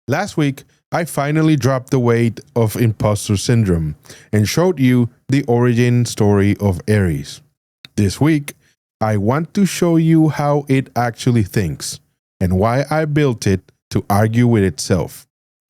Last week, I finally dropped the weight of imposter syndrome and showed you the origin story of Aries. This week, I want to show you how it actually thinks and why I built it to argue with itself,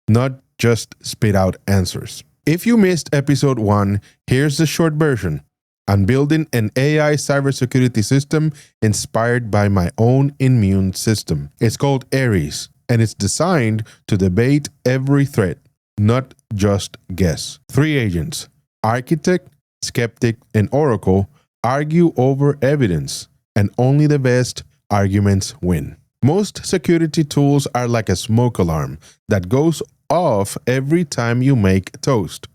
not just spit out answers. If you missed episode 1, here's the short version. I'm building an AI cybersecurity system inspired by my own immune system. It's called Aries, and it's designed to debate every threat, not just guess. 3 agents, architect, skeptic, and oracle, argue over evidence, and only the best arguments win. Most security tools are like a smoke alarm that goes off every time you make toast.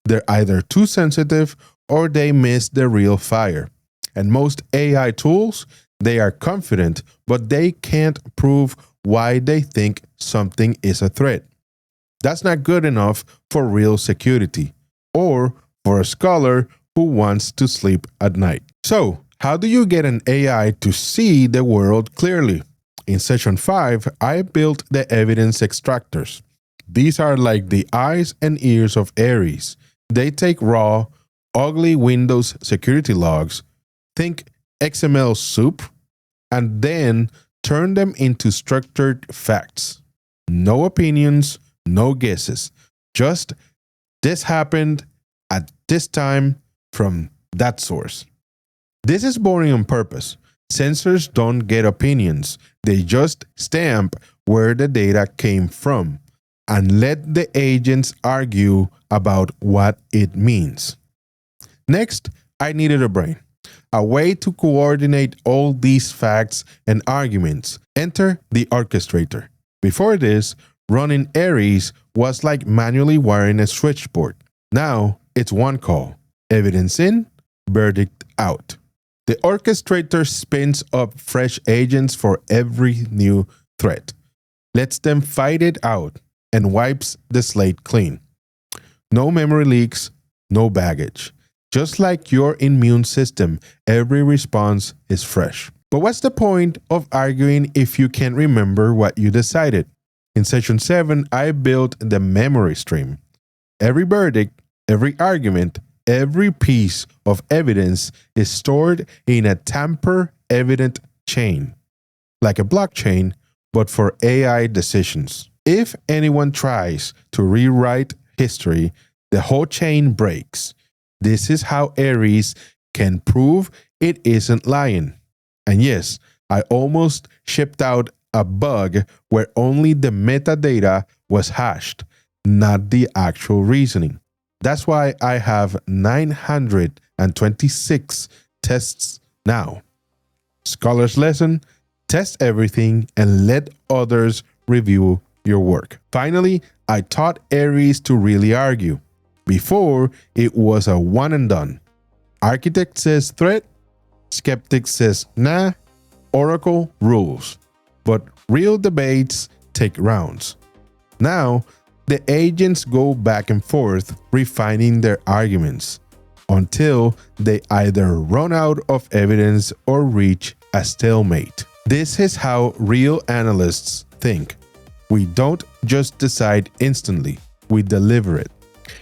They're either too sensitive or they miss the real fire. And most AI tools, they are confident, but they can't prove why they think something is a threat. That's not good enough for real security or for a scholar who wants to sleep at night. So, how do you get an AI to see the world clearly? In session 5, I built the evidence extractors. These are like the eyes and ears of Aries. They take raw, ugly Windows security logs, think XML soup, and then turn them into structured facts. No opinions, no guesses. Just this happened at this time from that source. This is boring on purpose. Sensors don't get opinions. They just stamp where the data came from and let the agents argue about what it means. Next, I needed a brain, a way to coordinate all these facts and arguments. Enter the orchestrator. Before this, running Aries was like manually wiring a switchboard. Now, it's one call. Evidence in, verdict out. The orchestrator spins up fresh agents for every new threat, lets them fight it out, and wipes the slate clean. No memory leaks, no baggage. Just like your immune system, every response is fresh. But what's the point of arguing if you can't remember what you decided? In session 7, I built the memory stream. Every verdict, every argument, every piece of evidence is stored in a tamper-evident chain, like a blockchain, but for AI decisions. If anyone tries to rewrite history, the whole chain breaks. This is how Aries can prove it isn't lying. And yes, I almost shipped out a bug where only the metadata was hashed, not the actual reasoning. That's why I have 926 tests now. Scholar's lesson: test everything and let others review your work. Finally, I taught Aries to really argue. Before, it was a one and done. Architect says threat, skeptic says nah, oracle rules. But real debates take rounds. Now, the agents go back and forth refining their arguments until they either run out of evidence or reach a stalemate. This is how real analysts think. We don't just decide instantly, we deliver it.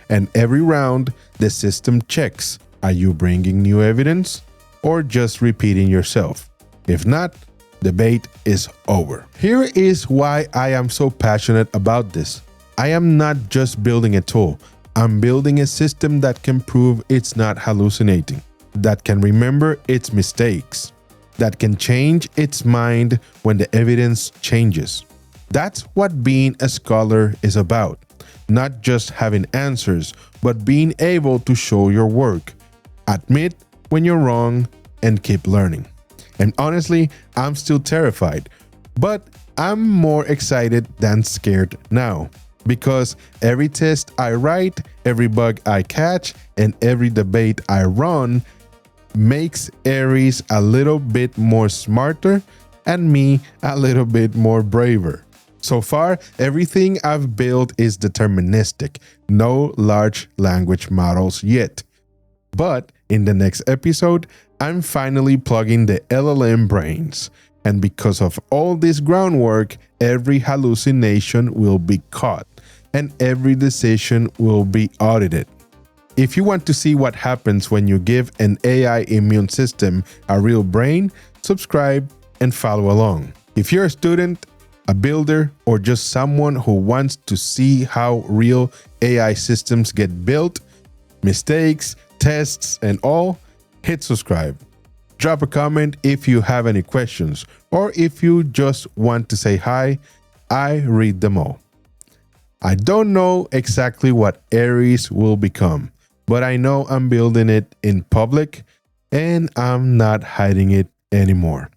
And every round, the system checks, are you bringing new evidence or just repeating yourself? If not, debate is over. Here is why I am so passionate about this. I am not just building a tool. I'm building a system that can prove it's not hallucinating, that can remember its mistakes, that can change its mind when the evidence changes. That's what being a scholar is about. Not just having answers, but being able to show your work, admit when you're wrong, and keep learning. And honestly, I'm still terrified, but I'm more excited than scared now. Because every test I write, every bug I catch, and every debate I run makes Aries a little bit more smarter and me a little bit more braver. So far, everything I've built is deterministic, no large language models yet. But in the next episode, I'm finally plugging the LLM brains. And because of all this groundwork, every hallucination will be caught and every decision will be audited. If you want to see what happens when you give an AI immune system a real brain, subscribe and follow along. If you're a student, a builder, or just someone who wants to see how real AI systems get built, mistakes, tests, and all, hit subscribe. Drop a comment if you have any questions, or if you just want to say hi, I read them all. I don't know exactly what Aries will become, but I know I'm building it in public and I'm not hiding it anymore.